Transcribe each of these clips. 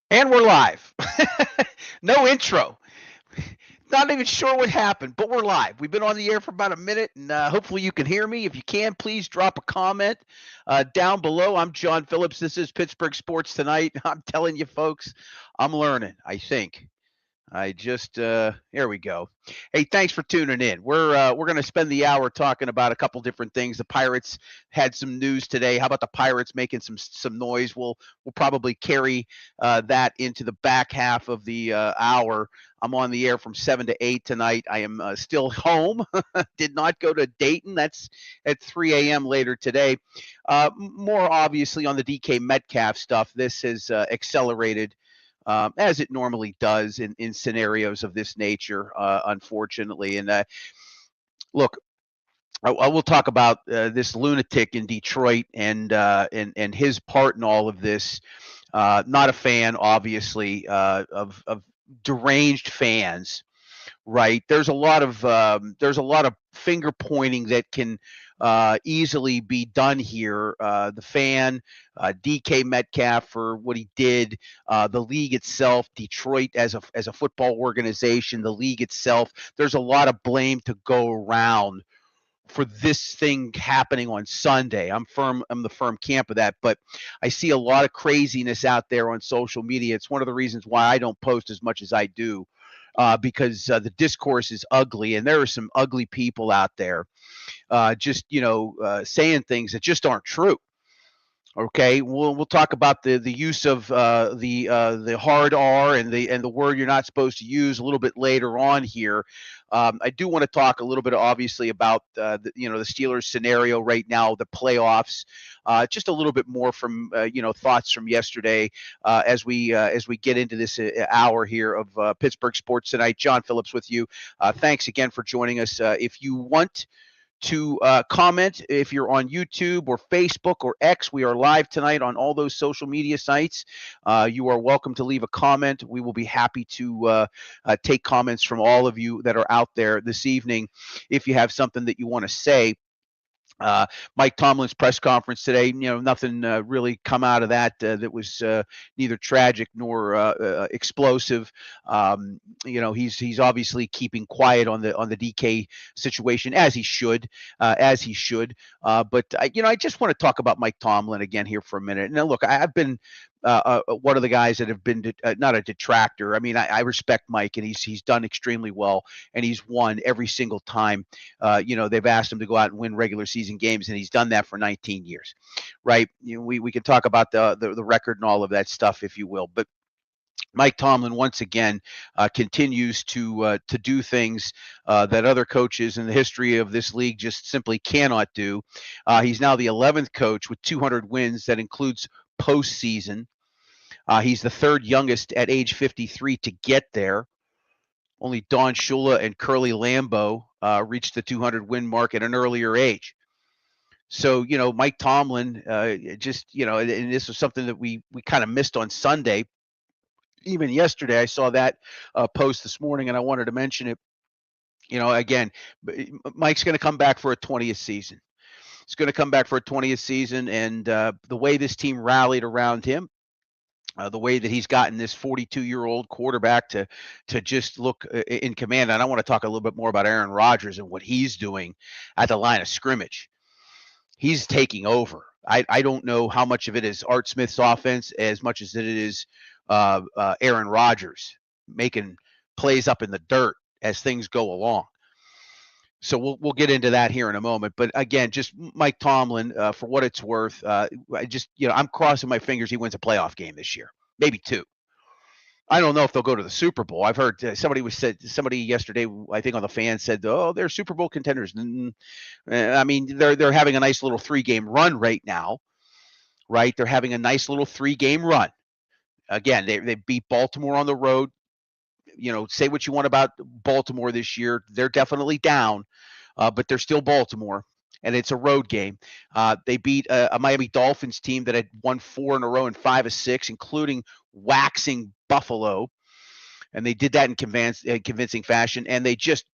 And we're live. No intro. Not even sure what happened, but we're live. We've been on the air for about a minute, and hopefully you can hear me. If you can, please drop a comment down below. I'm John Phillips. This is Pittsburgh Sports Tonight. I'm telling you, folks, I'm learning, I think. I just Here we go. Hey, thanks for tuning in. We're going to spend the hour talking about a couple different things. The Pirates had some news today. How about the Pirates making some noise? We'll probably carry that into the back half of the hour. I'm on the air from 7 to 8 tonight. I am still home. Did not go to Dayton. That's at 3 a.m. later today. More obviously on the DK Metcalf stuff. This has accelerated as it normally does in scenarios of this nature, unfortunately. And look, I will talk about this lunatic in Detroit and his part in all of this. Not a fan, obviously, of deranged fans, right? There's a lot of finger pointing that can easily be done here. The fan, DK Metcalf for what he did, the league itself, Detroit as a football organization, the league itself. There's a lot of blame to go around for this thing happening on Sunday. I'm the firm camp of that, but I see a lot of craziness out there on social media. It's one of the reasons why I don't post as much as I do. Because the discourse is ugly, and there are some ugly people out there, just saying things that just aren't true. Okay, we'll talk about the use of the hard R and the word you're not supposed to use a little bit later on here. I do want to talk a little bit, obviously, about the Steelers scenario right now, the playoffs. Just a little bit more from thoughts from yesterday as we get into this hour here of Pittsburgh Sports Tonight. John Phillips with you. Thanks again for joining us. If you want to comment, if you're on YouTube or Facebook or X, we are live tonight on all those social media sites. You are welcome to leave a comment. We will be happy to take comments from all of you that are out there this evening. If you have something that you want to say, uh, Mike Tomlin's press conference today, nothing really come out of that that was neither tragic nor explosive. He's obviously keeping quiet on the DK situation as he should. But I just want to talk about Mike Tomlin again here for a minute. Now, look, I've been one of the guys that have been not a detractor. I mean, I respect Mike, and he's done extremely well, and he's won every single time. They've asked him to go out and win regular season games, and he's done that for 19 years, right? We can talk about the record and all of that stuff, if you will, but Mike Tomlin once again continues to do things that other coaches in the history of this league just simply cannot do. He's now the 11th coach with 200 wins. That includes postseason. He's the third youngest at age 53 to get there. Only Don Shula and Curly Lambeau reached the 200 win mark at an earlier age. So, Mike Tomlin and this was something that we kind of missed on Sunday. Even yesterday, I saw that post this morning, and I wanted to mention it. Again, Mike's going to come back for a 20th season. He's going to come back for a 20th season, and the way this team rallied around him, the way that he's gotten this 42-year-old quarterback to just look in command. And I want to talk a little bit more about Aaron Rodgers and what he's doing at the line of scrimmage. He's taking over. I don't know how much of it is Art Smith's offense as much as it is Aaron Rodgers making plays up in the dirt as things go along. So we'll get into that here in a moment. But again, just Mike Tomlin, for what it's worth, I'm crossing my fingers he wins a playoff game this year, maybe two. I don't know if they'll go to the Super Bowl. I've heard somebody yesterday, I think on the fan said, "Oh, they're Super Bowl contenders." I mean, they're having a nice little 3-game run right now, right? They're having a nice little 3-game run. Again, they beat Baltimore on the road. Say what you want about Baltimore this year. They're definitely down, but they're still Baltimore, and it's a road game. They beat a Miami Dolphins team that had won 4 in a row and 5 of 6, including waxing Buffalo, and they did that in convincing fashion. And they just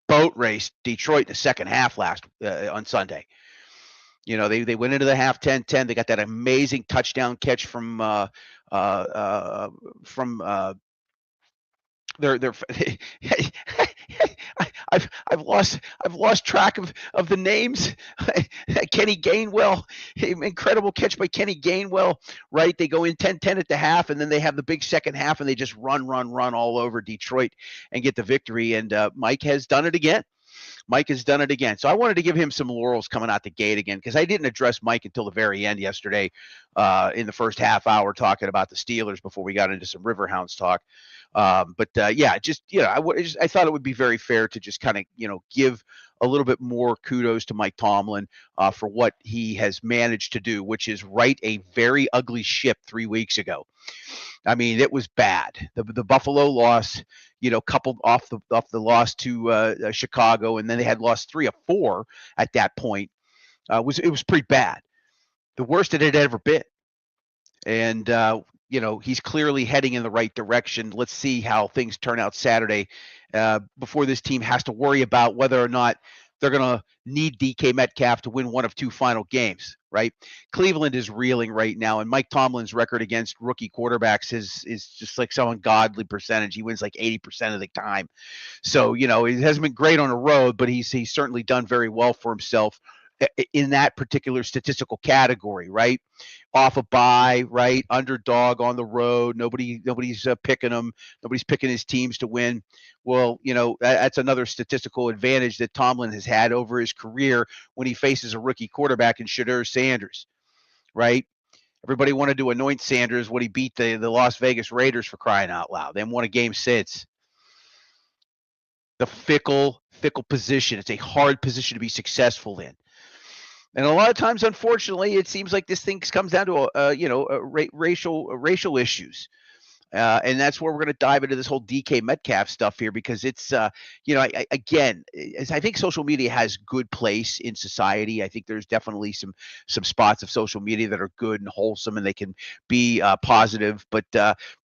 boat raced Detroit in the second half on Sunday. They went into the half 10-10. They got that amazing touchdown catch from from they're I've lost track of the names. Kenny Gainwell, incredible catch by Kenny Gainwell, right? They go in 10-10 at the half, and then they have the big second half, and they just run all over Detroit and get the victory. And Mike has done it again. Mike has done it again. So I wanted to give him some laurels coming out the gate again, because I didn't address Mike until the very end yesterday in the first half hour, talking about the Steelers before we got into some Riverhounds talk. Yeah, just, I thought it would be very fair to just kind of, give a little bit more kudos to Mike Tomlin for what he has managed to do, which is right a very ugly ship 3 weeks ago. I mean, it was bad. The Buffalo loss, coupled off the loss to Chicago, and then they had lost 3 of 4 at that point. It was pretty bad, the worst it had ever been. And he's clearly heading in the right direction. Let's see how things turn out Saturday before this team has to worry about whether or not they're going to need DK Metcalf to win one of 2 final games, right? Cleveland is reeling right now, and Mike Tomlin's record against rookie quarterbacks is just like some ungodly percentage. He wins like 80% of the time. So, it hasn't been great on the road, but he's certainly done very well for himself in that particular statistical category, right? Off a bye, right? Underdog on the road. Nobody's picking him. Nobody's picking his teams to win. Well, that's another statistical advantage that Tomlin has had over his career when he faces a rookie quarterback in Shadur Sanders, right? Everybody wanted to anoint Sanders when he beat the Las Vegas Raiders, for crying out loud. They haven't won a game since. The fickle position. It's a hard position to be successful in. And a lot of times, unfortunately, it seems like this thing comes down to racial issues. And that's where we're going to dive into this whole DK Metcalf stuff here, because it's, I think social media has good place in society. I think there's definitely some spots of social media that are good and wholesome, and they can be positive. But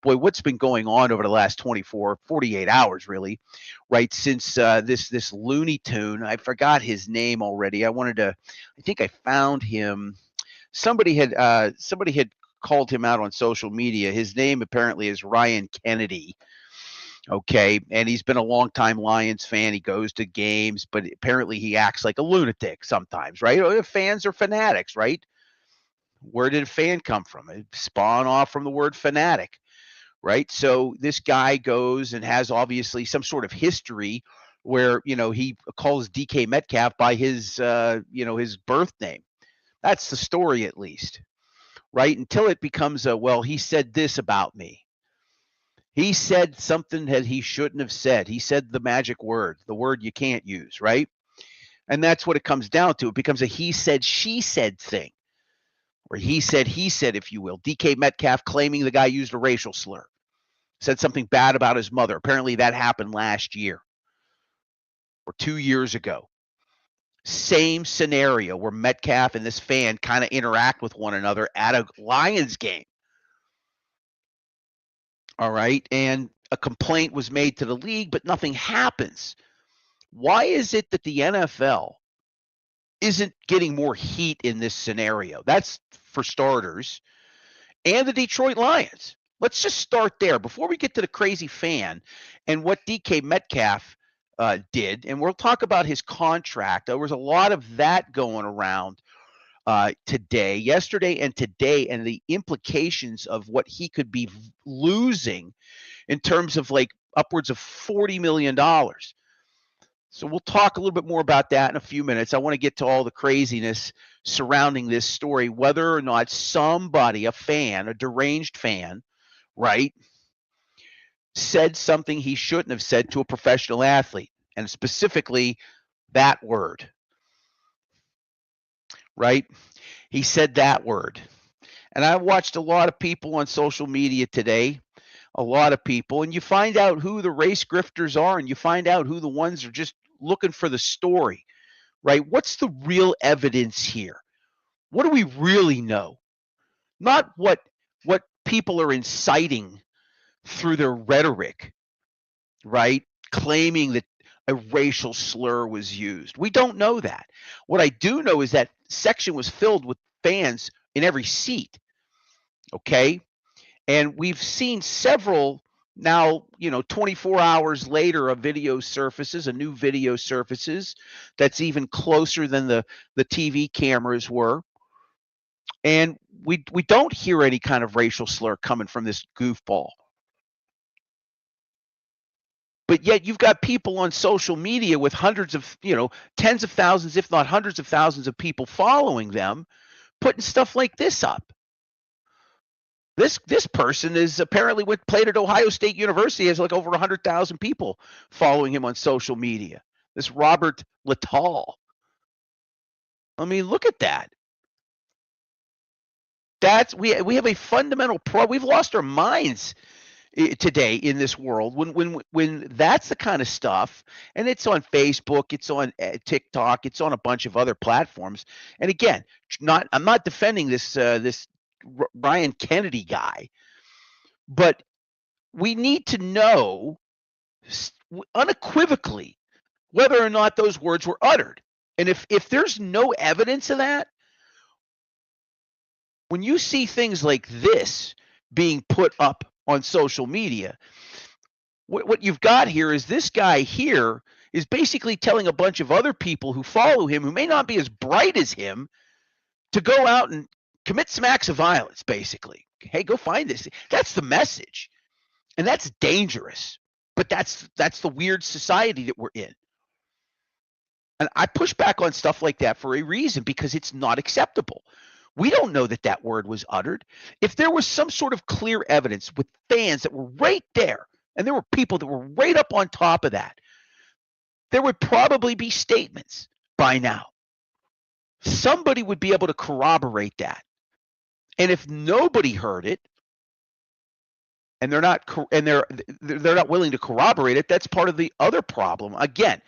boy, what's been going on over the last 48 hours, really, right? Since this Looney Tune, I forgot his name already. I think I found him. Somebody had called him out on social media. His name apparently is Ryan Kennedy. Okay. And he's been a longtime Lions fan. He goes to games, but apparently he acts like a lunatic sometimes, right? Fans are fanatics, right? Where did a fan come from? It spawned off from the word fanatic, right? So this guy goes and has obviously some sort of history where, he calls DK Metcalf by his birth name. That's the story, at least. Right? Until it becomes he said this about me. He said something that he shouldn't have said. He said the magic word, the word you can't use, right? And that's what it comes down to. It becomes a he said, she said thing. Or he said, if you will. DK Metcalf claiming the guy used a racial slur. Said something bad about his mother. Apparently that happened last year or 2 years ago. Same scenario where Metcalf and this fan kind of interact with one another at a Lions game. All right. And a complaint was made to the league, but nothing happens. Why is it that the NFL isn't getting more heat in this scenario? That's for starters. And the Detroit Lions. Let's just start there before we get to the crazy fan and what DK Metcalf did. And we'll talk about his contract. There was a lot of that going around yesterday and today, and the implications of what he could be losing in terms of like upwards of $40 million. So we'll talk a little bit more about that in a few minutes. I want to get to all the craziness surrounding this story, whether or not somebody, a fan, a deranged fan, right, said something he shouldn't have said to a professional athlete, and specifically that word, right? He said that word. And I watched a lot of people on social media today, a lot of people, and you find out who the race grifters are, and you find out who the ones are just looking for the story, right? What's the real evidence here? What do we really know? Not what people are inciting through their rhetoric, right? Claiming that a racial slur was used. We don't know that. What I do know is that section was filled with fans in every seat, okay? And we've seen several now, 24 hours later, a new video surfaces that's even closer than the TV cameras were. And we don't hear any kind of racial slur coming from this goofball. But yet you've got people on social media with hundreds of, tens of thousands, if not hundreds of thousands of people following them, putting stuff like this up. This person is apparently played at Ohio State University, has like over 100,000 people following him on social media. This Robert Littall. I mean, look at that. We have a fundamental problem. We've lost our minds today in this world when that's the kind of stuff, and it's on Facebook, it's on TikTok, it's on a bunch of other platforms. And again, I'm not defending this Ryan Kennedy guy, but we need to know unequivocally whether or not those words were uttered. And if there's no evidence of that, when you see things like this being put up on social media, what you've got here is this guy here is basically telling a bunch of other people who follow him, who may not be as bright as him, to go out and commit some acts of violence, basically. Hey, go find this. That's the message. And that's dangerous. But that's the weird society that we're in. And I push back on stuff like that for a reason, because it's not acceptable. We don't know that word was uttered. If there was some sort of clear evidence with fans that were right there, and there were people that were right up on top of that, there would probably be statements by now. Somebody would be able to corroborate that. And if nobody heard it, and they're not willing to corroborate it, that's part of the other problem. Again,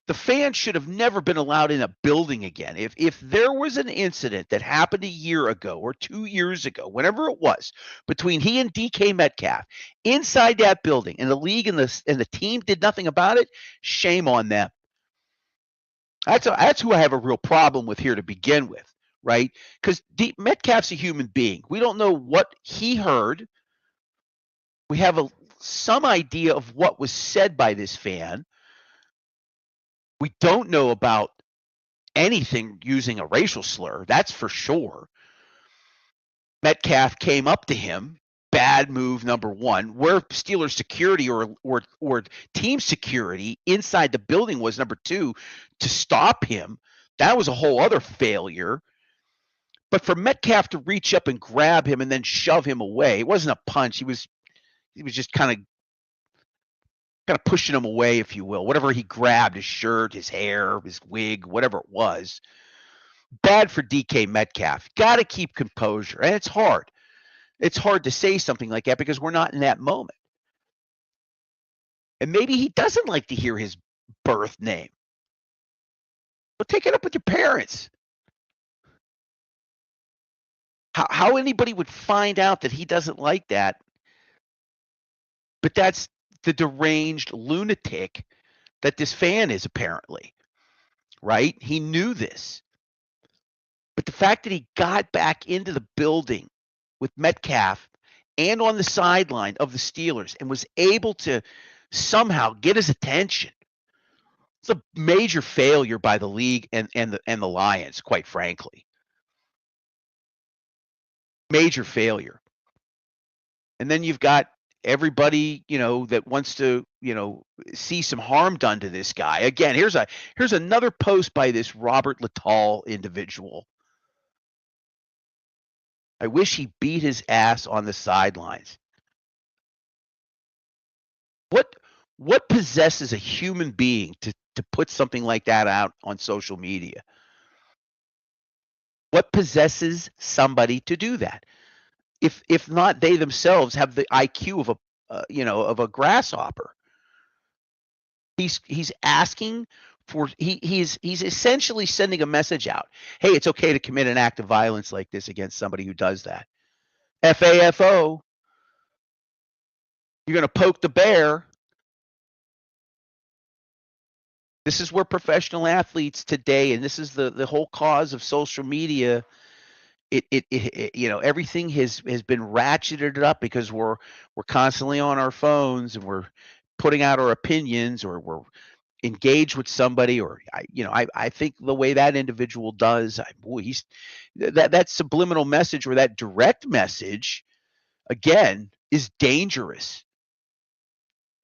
the fans should have never been allowed in a building again. If there was an incident that happened a year ago or 2 years ago, whenever it was, between he and DK Metcalf inside that building, and the league and the team did nothing about it, shame on them. That's who I have a real problem with here to begin with, right? Because Metcalf's a human being. We don't know what he heard. We have some idea of what was said by this fan. We don't know about anything using a racial slur, that's for sure. Metcalf came up to him. Bad move, number one. Where Steelers security or team security inside the building was, number two, to stop him. That was a whole other failure. But for Metcalf to reach up and grab him and then shove him away, it wasn't a punch. He was just kind of pushing him away, if you will. Whatever he grabbed, his shirt, his hair, his wig, whatever it was. Bad for DK Metcalf. Got to keep composure. And it's hard. It's hard to say something like that because we're not in that moment. And maybe he doesn't like to hear his birth name. Well, take it up with your parents. How anybody would find out that he doesn't like that? But that's the deranged lunatic that this fan is, apparently, right? He knew this. But the fact that he got back into the building with Metcalf and on the sideline of the Steelers and was able to somehow get his attention, it's a major failure by the league and the Lions, quite frankly. Major failure. And then you've got everybody, that wants to, see some harm done to this guy. Again, here's another post by this Robert Littall individual. I wish he beat his ass on the sidelines. What possesses a human being to put something like that out on social media? What possesses somebody to do that? If not they themselves have the IQ of a grasshopper. He's asking for he's essentially sending a message out. Hey, it's okay to commit an act of violence like this against somebody who does that. FAFO. You're going to poke the bear. This is where professional athletes today, and this is the whole cause of social media, everything has been ratcheted up because we're constantly on our phones and we're putting out our opinions, or we're engaged with somebody, or I think the way that individual does, he's that subliminal message, or that direct message, again, is dangerous.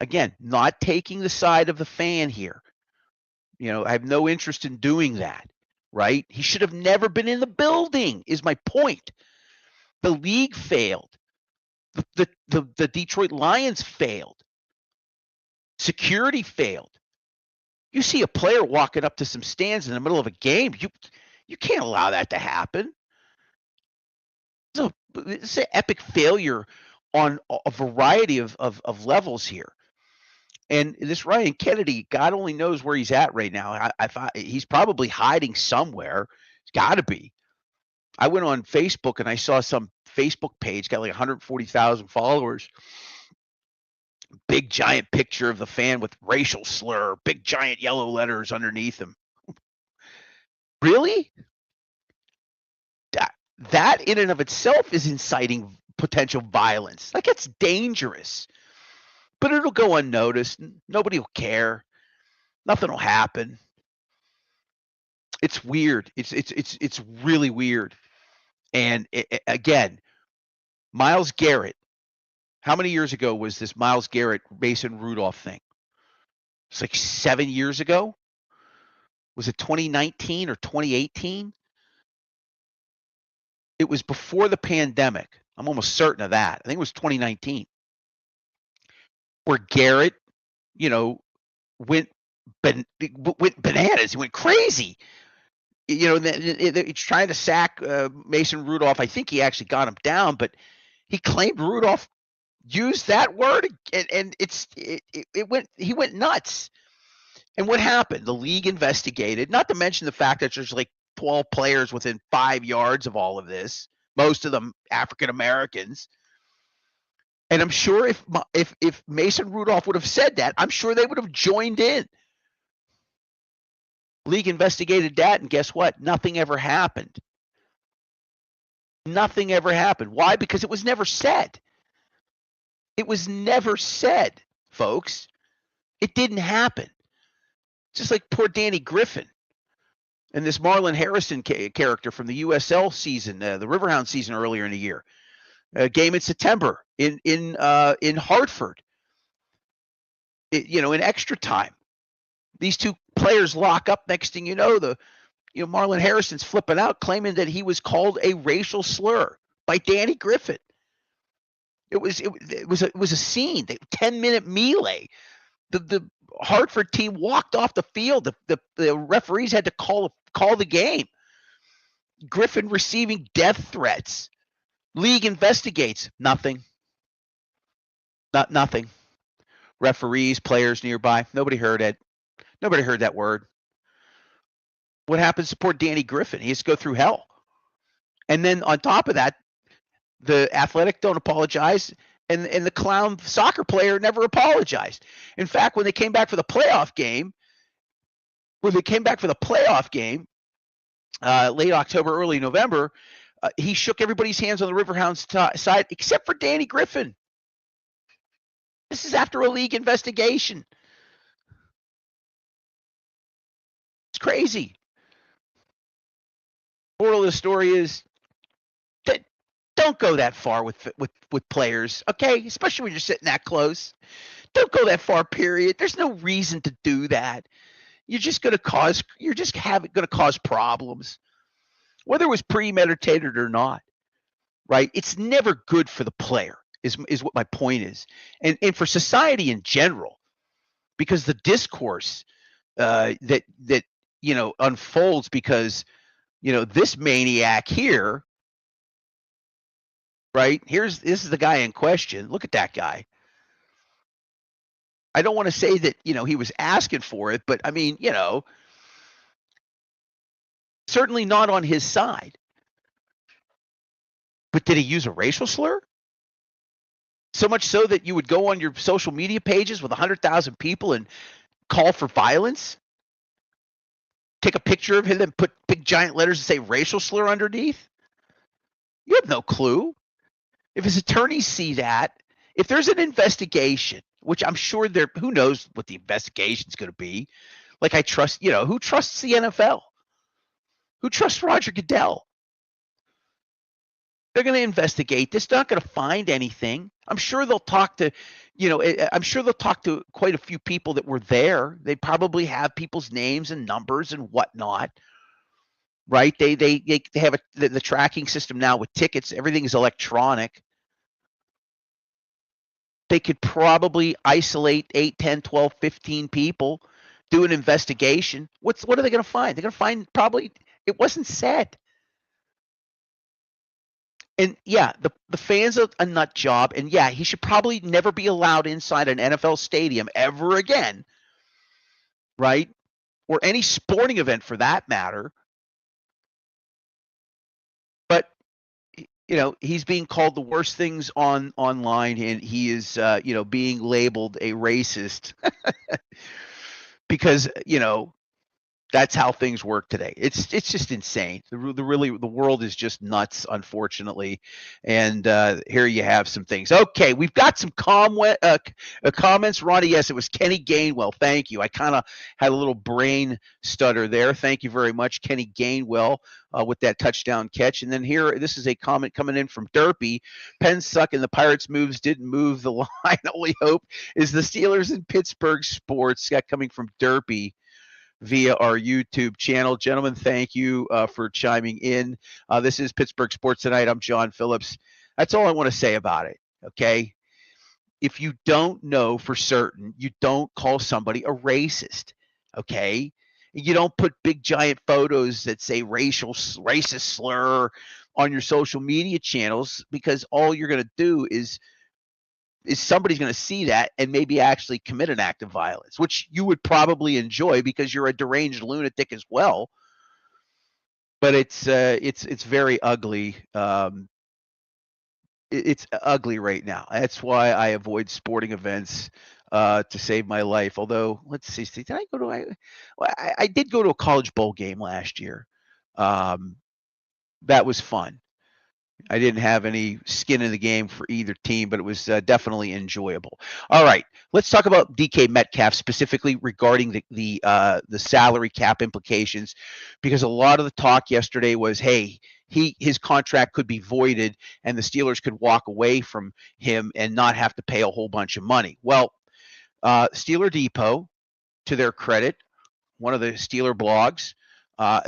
Again, not taking the side of the fan here. I have no interest in doing that, right? He should have never been in the building, is my point. The league failed. The Detroit Lions failed. Security failed. You see a player walking up to some stands in the middle of a game, you can't allow that to happen. It's an epic failure on a variety of levels here. And this Ryan Kennedy, God only knows where he's at right now. I thought he's probably hiding somewhere. He's got to be. I went on Facebook and I saw some Facebook page, got like 140,000 followers. Big giant picture of the fan with racial slur, big giant yellow letters underneath him. Really? That in and of itself is inciting potential violence. Like, it's dangerous. But it'll go unnoticed. Nobody will care. Nothing will happen. It's weird. It's really weird. And again, Myles Garrett. How many years ago was this Myles Garrett, Mason Rudolph thing? It's like 7 years ago. Was it 2019 or 2018? It was before the pandemic. I'm almost certain of that. I think it was 2019. Where Garrett, went bananas. He went crazy. He's trying to sack Mason Rudolph. I think he actually got him down, but he claimed Rudolph used that word, and he went nuts. And what happened? The league investigated, not to mention the fact that there's like 12 players within 5 yards of all of this, most of them African Americans. And I'm sure if Mason Rudolph would have said that, I'm sure they would have joined in. League investigated that, and guess what? Nothing ever happened. Nothing ever happened. Why? Because it was never said. It was never said, folks. It didn't happen. Just like poor Danny Griffin and this Marlon Harrison character from the USL season, the Riverhound season earlier in the year. A game in September in Hartford. In extra time. These two players lock up. Next thing you know, Marlon Harrison's flipping out, claiming that he was called a racial slur by Danny Griffin. It was a scene. 10-minute melee. The Hartford team walked off the field. The referees had to call the game. Griffin receiving death threats. League investigates. Nothing. Nothing. Referees, players nearby. Nobody heard it. Nobody heard that word. What happens to poor Danny Griffin? He has to go through hell. And then on top of that, the Athletic don't apologize, and the clown soccer player never apologized. In fact, when they came back for the playoff game, late October, early November, he shook everybody's hands on the Riverhounds side except for Danny Griffin. This is after a league investigation. It's crazy. Moral of the story is that don't go that far with players, okay? Especially when you're sitting that close. Don't go that far, period. There's no reason to do that. You're just going to cause problems. Whether it was premeditated or not, right? It's never good for the player is what my point is. And for society in general, because the discourse that unfolds because this maniac here, right? This is the guy in question. Look at that guy. I don't want to say that, he was asking for it, but I mean, certainly not on his side. But did he use a racial slur? So much so that you would go on your social media pages with 100,000 people and call for violence? Take a picture of him and put big giant letters and say racial slur underneath? You have no clue. If his attorneys see that, if there's an investigation, which I'm sure who knows what the investigation's going to be. Like I trust, who trusts the NFL? Who trusts Roger Goodell? They're going to investigate this. They're not going to find anything. I'm sure they'll talk to, I'm sure they'll talk to quite a few people that were there. They probably have people's names and numbers and whatnot, right? They have the tracking system now with tickets. Everything is electronic. They could probably isolate 8, 10, 12, 15 people, do an investigation. What are they going to find? They're going to find probably it wasn't said. And yeah, the fans are a nut job. And yeah, he should probably never be allowed inside an NFL stadium ever again, right? Or any sporting event for that matter. But he's being called the worst things online, and he is being labeled a racist because that's how things work today. It's just insane. The world is just nuts, unfortunately. And here you have some things. Okay, we've got some comments. Ronnie, yes, it was Kenny Gainwell. Thank you. I kind of had a little brain stutter there. Thank you very much, Kenny Gainwell, with that touchdown catch. And then this is a comment coming in from Derpy. Pens suck and the Pirates moves didn't move the line. Only hope is the Steelers and Pittsburgh Sports. Got coming from Derpy via our YouTube channel. Gentlemen, thank you for chiming in. This is Pittsburgh Sports Tonight. I'm John Phillips. That's all I want to say about it, okay? If you don't know for certain, you don't call somebody a racist, okay? You don't put big giant photos that say racist slur on your social media channels, because all you're going to do is somebody's going to see that and maybe actually commit an act of violence, which you would probably enjoy because you're a deranged lunatic as well. But it's very ugly. It's ugly right now. That's why I avoid sporting events to save my life. Although, let's see, did I go to? I did go to a college bowl game last year. That was fun. I didn't have any skin in the game for either team, but it was definitely enjoyable. All right, let's talk about DK Metcalf specifically regarding the salary cap implications, because a lot of the talk yesterday was, hey, his contract could be voided and the Steelers could walk away from him and not have to pay a whole bunch of money. Well, Steeler Depot, to their credit, one of the Steeler blogs,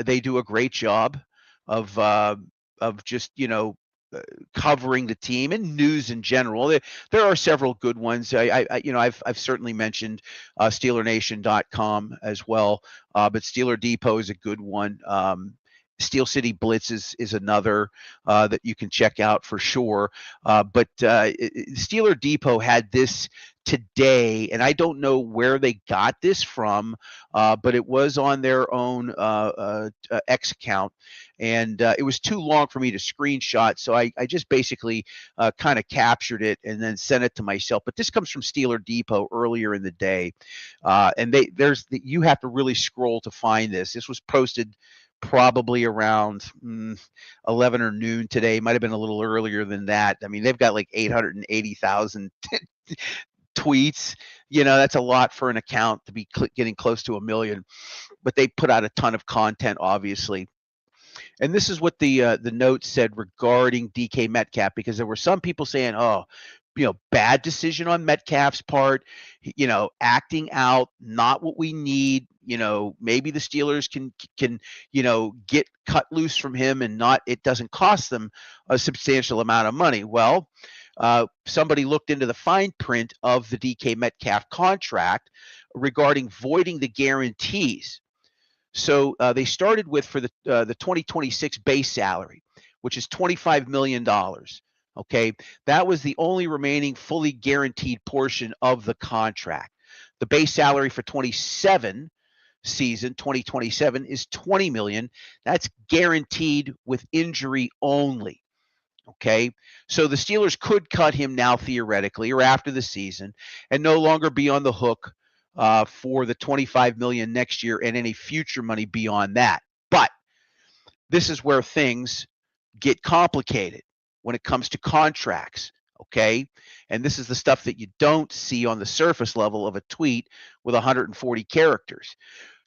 they do a great job of just covering the team and news in general. There are several good ones. I've certainly mentioned SteelerNation.com as well, but Steeler Depot is a good one. Steel City Blitz is another that you can check out for sure. But Steeler Depot had this today, and I don't know where they got this from, but it was on their own X account, and it was too long for me to screenshot, so I just basically kind of captured it and then sent it to myself. But this comes from Steeler Depot earlier in the day, and you have to really scroll to find this. This was posted probably around 11 or noon today. Might have been a little earlier than that. I mean, they've got like 880,000 tweets. That's a lot for an account to be getting close to 1 million, but they put out a ton of content, obviously. And this is what the note said regarding DK Metcalf, because there were some people saying, oh, bad decision on Metcalf's part, acting out, not what we need. Maybe the Steelers can get cut loose from him and it doesn't cost them a substantial amount of money. Well, somebody looked into the fine print of the DK Metcalf contract regarding voiding the guarantees. So they started with, for the 2026 base salary, which is $25 million. Okay, that was the only remaining fully guaranteed portion of the contract. The base salary for 2027 is $20 million. That's guaranteed with injury only. Okay, so the Steelers could cut him now theoretically or after the season and no longer be on the hook for the $25 million next year and any future money beyond that. But this is where things get complicated. when it comes to contracts. Okay. And this is the stuff that you don't see on the surface level of a tweet with 140 characters.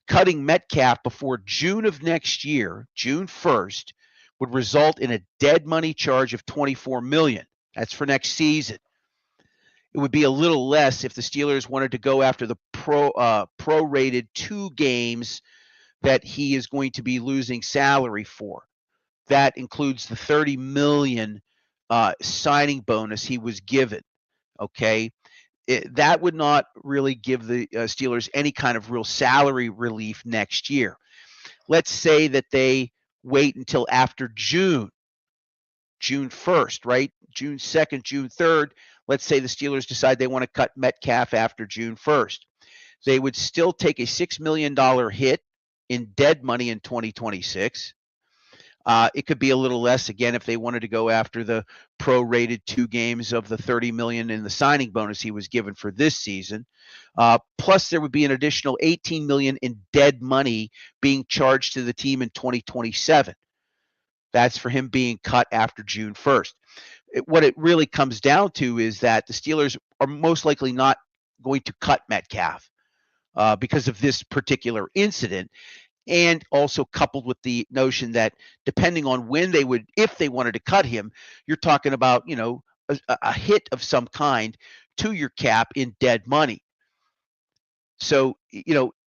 Cutting Metcalf before June of next year, June 1st, would result in a dead money charge of $24 million. That's for next season. It would be a little less if the Steelers wanted to go after the prorated 2 games that he is going to be losing salary for. That includes the $30 million signing bonus he was given. Okay. That would not really give the Steelers any kind of real salary relief next year. Let's say that they wait until after June 1st, right? June 2nd, June 3rd. Let's say the Steelers decide they want to cut Metcalf after June 1st. They would still take a $6 million hit in dead money in 2026. It could be a little less again if they wanted to go after the prorated 2 games of the $30 million in the signing bonus he was given for this season. Plus, there would be an additional $18 million in dead money being charged to the team in 2027. That's for him being cut after June 1st. What it really comes down to is that the Steelers are most likely not going to cut Metcalf because of this particular incident. And also coupled with the notion that depending on when they would, if they wanted to cut him, you're talking about, a hit of some kind to your cap in dead money. So,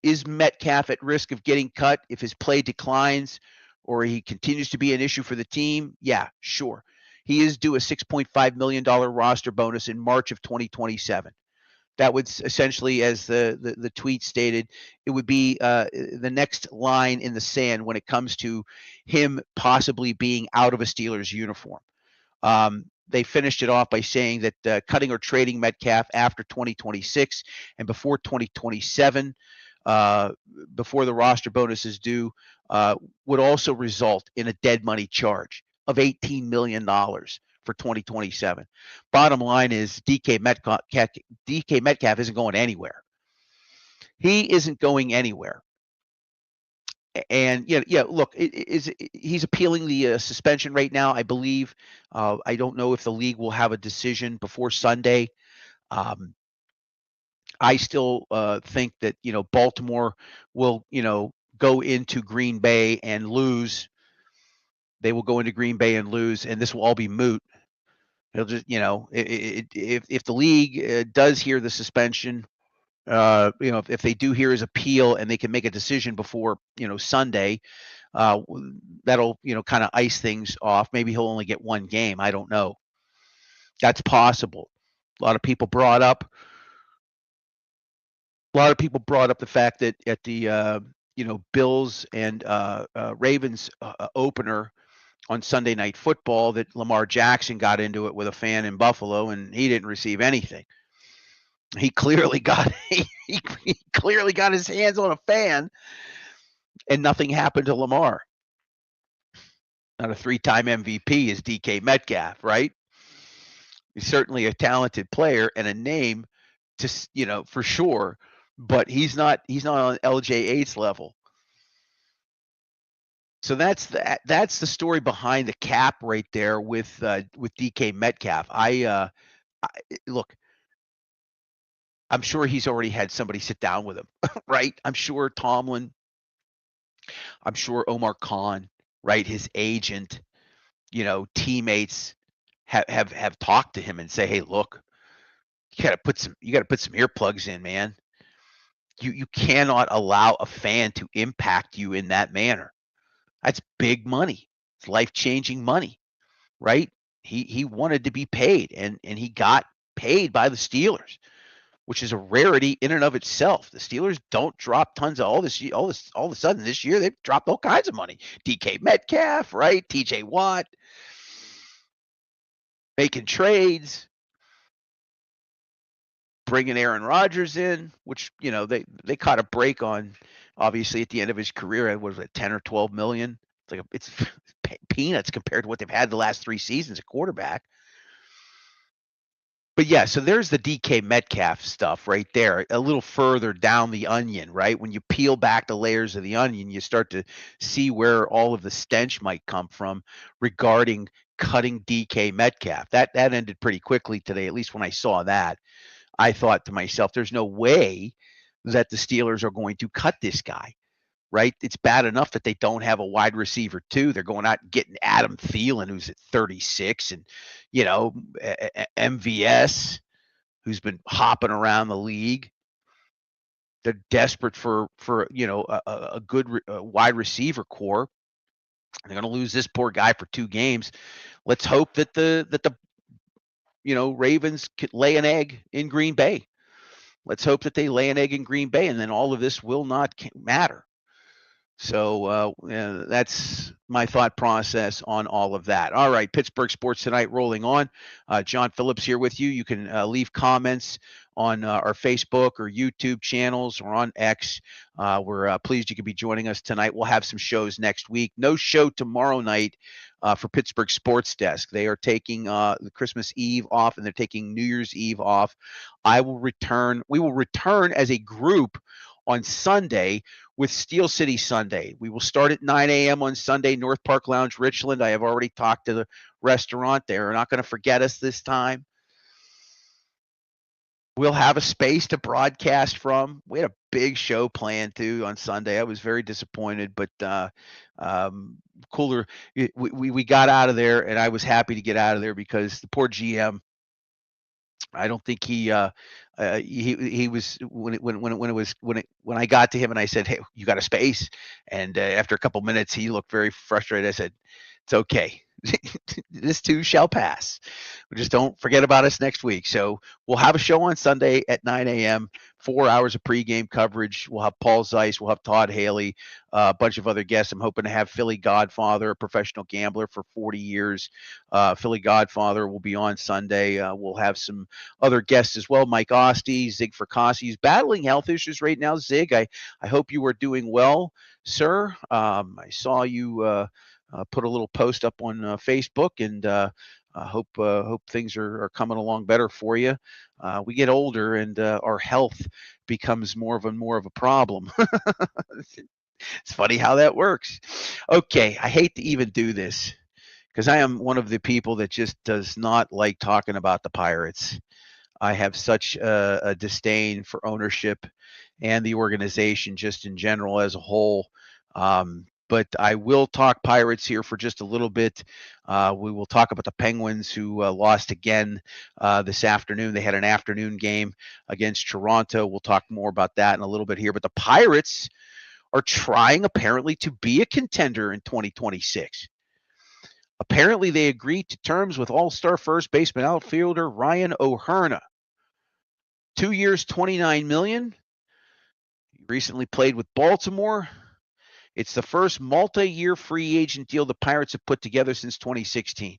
is Metcalf at risk of getting cut if his play declines or he continues to be an issue for the team? Yeah, sure. He is due a $6.5 million roster bonus in March of 2027. That would essentially, as the tweet stated, it would be the next line in the sand when it comes to him possibly being out of a Steelers uniform. They finished it off by saying that cutting or trading Metcalf after 2026 and before 2027, before the roster bonus is due, would also result in a dead money charge of $18 million for 2027. Bottom line is DK Metcalf isn't going anywhere. He isn't going anywhere. And look, he's appealing the suspension right now, I believe. I don't know if the league will have a decision before Sunday. I still think that Baltimore will go into Green Bay and lose. They will go into Green Bay and lose, and this will all be moot. It'll just, if the league does hear the suspension, if they do hear his appeal and they can make a decision before, Sunday, that'll, kind of ice things off. Maybe he'll only get 1 game. I don't know. That's possible. A lot of people brought up the fact that at the, Bills and Ravens opener on Sunday Night Football that Lamar Jackson got into it with a fan in Buffalo and he didn't receive anything. He clearly got he clearly got his hands on a fan and nothing happened to Lamar. Not a 3-time MVP is DK Metcalf, right? He's certainly a talented player and a name to, for sure, but he's not on LJ8's level. So that's the story behind the cap right there with DK Metcalf. Look, I'm sure he's already had somebody sit down with him, right? I'm sure Tomlin, I'm sure Omar Khan, right? His agent, teammates have talked to him and say, hey, look, you got to put some earplugs in, man. You cannot allow a fan to impact you in that manner. That's big money. It's life-changing money, right? He wanted to be paid, and he got paid by the Steelers, which is a rarity in and of itself. The Steelers don't drop tons of all of a sudden this year. They've dropped all kinds of money. DK Metcalf, right? TJ Watt, making trades, bringing Aaron Rodgers in, which they caught a break on. Obviously, at the end of his career, what was it, 10 or 12 million? It's peanuts compared to what they've had the last 3 seasons at quarterback. But yeah, so there's the DK Metcalf stuff right there, a little further down the onion, right? When you peel back the layers of the onion, you start to see where all of the stench might come from regarding cutting DK Metcalf. That ended pretty quickly today, at least when I saw that. I thought to myself, there's no way that the Steelers are going to cut this guy, right? It's bad enough that they don't have a wide receiver too. They're going out and getting Adam Thielen, who's at 36, and MVS, who's been hopping around the league. They're desperate for a good wide receiver core. They're going to lose this poor guy for 2 games. Let's hope that the Ravens could lay an egg in Green Bay. Let's hope that they lay an egg in Green Bay, and then all of this will not matter. So that's my thought process on all of that. All right, Pittsburgh Sports Tonight rolling on. John Phillips here with you. You can leave comments on our Facebook or YouTube channels or on X. We're pleased you could be joining us tonight. We'll have some shows next week. No show tomorrow night for Pittsburgh Sports Desk. They are taking the Christmas Eve off, and they're taking New Year's Eve off. We will return as a group on Sunday with Steel City Sunday. We will start at 9 a.m. on Sunday, North Park Lounge, Richland. I have already talked to the restaurant. They're not going to forget us this time. We'll have a space to broadcast from. We had a big show planned too on Sunday. I was very disappointed, but cooler. We got out of there, and I was happy to get out of there because the poor GM, I don't think he was when I got to him and I said, "Hey, you got a space?" And after a couple minutes, he looked very frustrated. I said, "It's okay. This too shall pass. Just don't forget about us next week." So we'll have a show on Sunday at 9 a.m., 4 hours of pregame coverage. We'll have Paul Zeiss. We'll have Todd Haley, a bunch of other guests. I'm hoping to have Philly Godfather, a professional gambler for 40 years. Philly Godfather will be on Sunday. We'll have some other guests as well. Mike Oste, Zig Fracassi. He's battling health issues right now. Zig, I hope you are doing well, sir. I saw you put a little post up on Facebook, and hope things are coming along better for you. We get older, and our health becomes more of a problem. It's funny how that works. Okay, I hate to even do this because I am one of the people that just does not like talking about the Pirates. I have such a disdain for ownership and the organization just in general as a whole. But I will talk Pirates here for just a little bit. We will talk about the Penguins, who lost again this afternoon. They had an afternoon game against Toronto. We'll talk more about that in a little bit here. But the Pirates are trying apparently to be a contender in 2026. Apparently they agreed to terms with all-star first baseman outfielder Ryan O'Hearn. 2 years, $29 million. He recently played with Baltimore. It's the first multi-year free agent deal the Pirates have put together since 2016.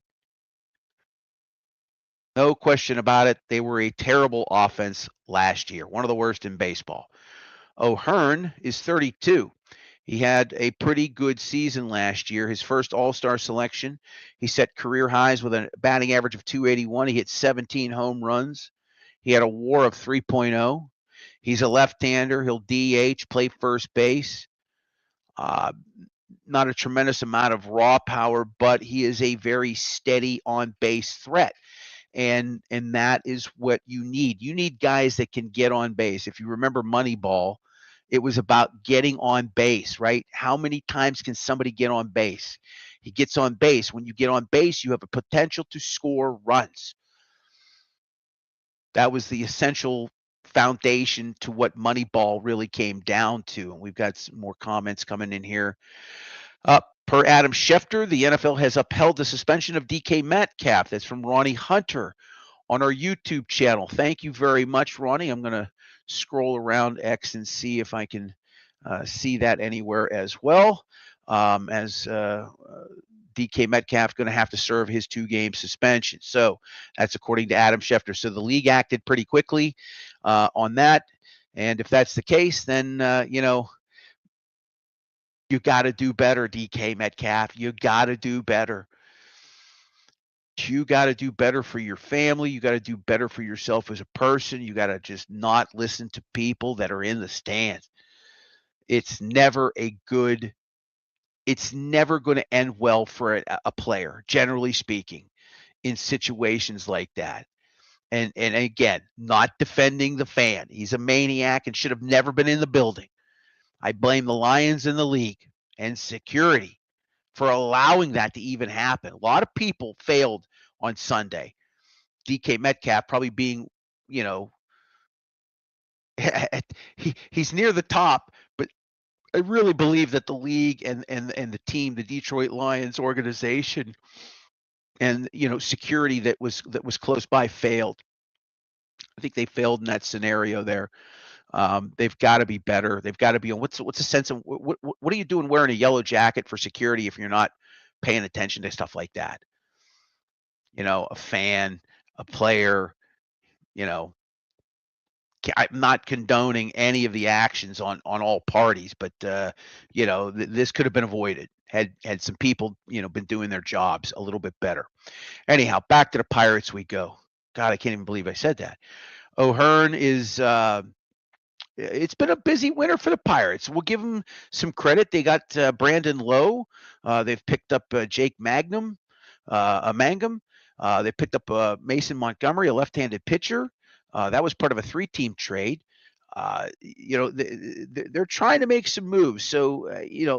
No question about it. They were a terrible offense last year, one of the worst in baseball. O'Hearn is 32. He had a pretty good season last year. His first all-star selection, he set career highs with a batting average of .281. He hit 17 home runs. He had a WAR of 3.0. He's a left-hander. He'll DH, play first base. Not a tremendous amount of raw power, but he is a very steady on-base threat. And that is what you need. You need guys that can get on base. If you remember Moneyball, it was about getting on base, right? How many times can somebody get on base? He gets on base. When you get on base, you have a potential to score runs. That was the essential foundation to what Moneyball really came down to. And we've got some more comments coming in here. Per Adam Schefter, the NFL has upheld the suspension of DK Metcalf. That's from Ronnie Hunter on our YouTube channel. Thank you very much, Ronnie. I'm going to scroll around X and see if I can see that anywhere as well. As DK Metcalf going to have to serve his 2-game suspension. So that's according to Adam Schefter. So the league acted pretty quickly on that. And if that's the case, then, you got to do better, DK Metcalf. You got to do better. You got to do better for your family. You got to do better for yourself as a person. You got to just not listen to people that are in the stands. It's never a good it's never going to end well for a player, generally speaking, in situations like that. And again, not defending the fan. He's a maniac and should have never been in the building. I blame the Lions and the league and security for allowing that to even happen. A lot of people failed on Sunday. DK Metcalf probably being, you know, he's near the top, but I really believe that the league and the team, the Detroit Lions organization, and security that was close by failed. I think they failed in that scenario there. They've got to be better. They've got to be on. What's the sense of what are you doing wearing a yellow jacket for security if you're not paying attention to stuff like that? A fan, a player. I'm not condoning any of the actions on all parties, but this could have been avoided had some people been doing their jobs a little bit better. Anyhow, back to the Pirates we go. God, I can't even believe I said that. O'Hearn is it's been a busy winter for the Pirates. We'll give them some credit. They got Brandon Lowe. They've picked up Jake Mangum. They picked up Mason Montgomery, a left-handed pitcher. That was part of a 3-team trade. They're trying to make some moves. So,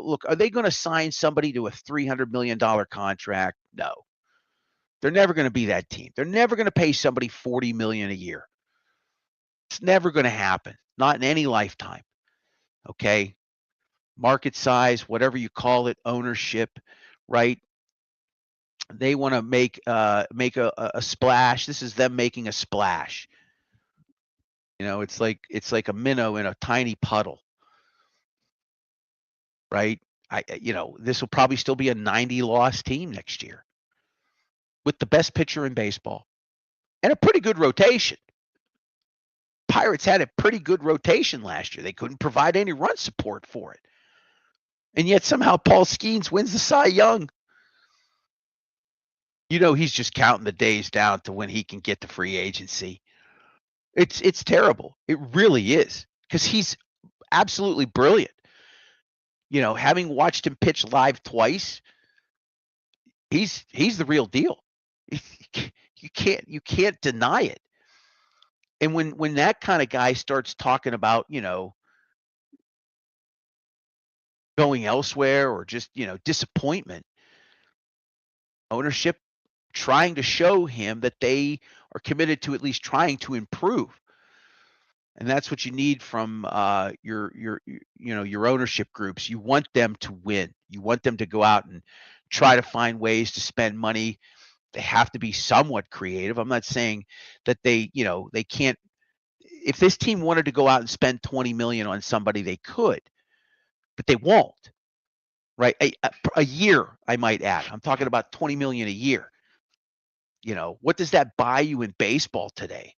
look, are they going to sign somebody to a $300 million contract? No. They're never going to be that team. They're never going to pay somebody $40 million a year. It's never going to happen. Not in any lifetime. Okay? Market size, whatever you call it, ownership, right? They want to make a splash. This is them making a splash. It's like a minnow in a tiny puddle, right? This will probably still be a 90-loss team next year with the best pitcher in baseball and a pretty good rotation. Pirates had a pretty good rotation last year. They couldn't provide any run support for it. And yet somehow Paul Skeens wins the Cy Young. He's just counting the days down to when he can get to free agency. It's terrible. It really is, because he's absolutely brilliant. Having watched him pitch live twice, he's the real deal. You can't deny it. And when that kind of guy starts talking about, going elsewhere or just, disappointment, ownership trying to show him that they are committed to at least trying to improve. And that's what you need from your ownership groups. You want them to win. You want them to go out and try to find ways to spend money. They have to be somewhat creative. I'm not saying that they can't. If this team wanted to go out and spend $20 million on somebody, they could, but they won't. Right? A year, I might add. I'm talking about $20 million a year. What does that buy you in baseball today?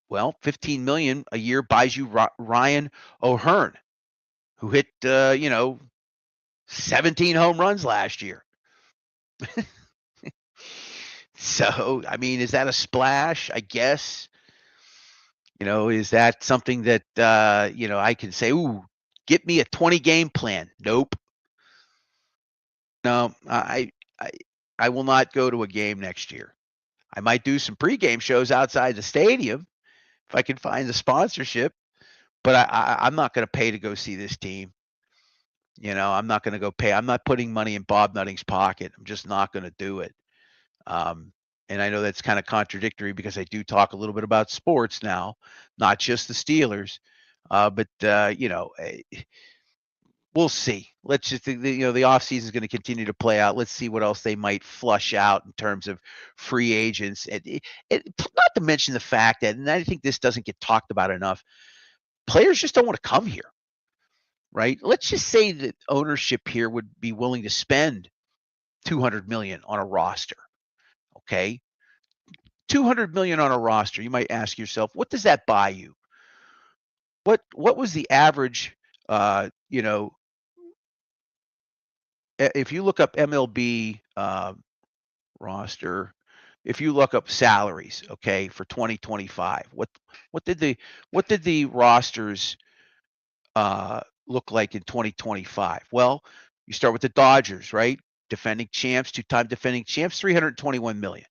Well, $15 million a year buys you Ryan O'Hearn, who hit 17 home runs last year. So, I mean, is that a splash? I guess. Is that something that I can say, ooh, get me a 20-game plan? Nope. No, I will not go to a game next year. I might do some pregame shows outside the stadium if I can find the sponsorship, but I'm not going to pay to go see this team. I'm not going to go pay. I'm not putting money in Bob Nutting's pocket. I'm just not going to do it. And I know that's kind of contradictory because I do talk a little bit about sports now, not just the Steelers. But we'll see. Let's just, the offseason is going to continue to play out. Let's see what else they might flush out in terms of free agents. Not to mention the fact that, and I think this doesn't get talked about enough, players just don't want to come here, right? Let's just say that ownership here would be willing to spend $200 million on a roster. Okay. $200 million on a roster. You might ask yourself, what does that buy you? What was the average, if you look up MLB roster, if you look up salaries, okay, for 2025, what did the rosters look like in 2025? Well, you start with the Dodgers, right? Defending champs, two-time defending champs, 321 million.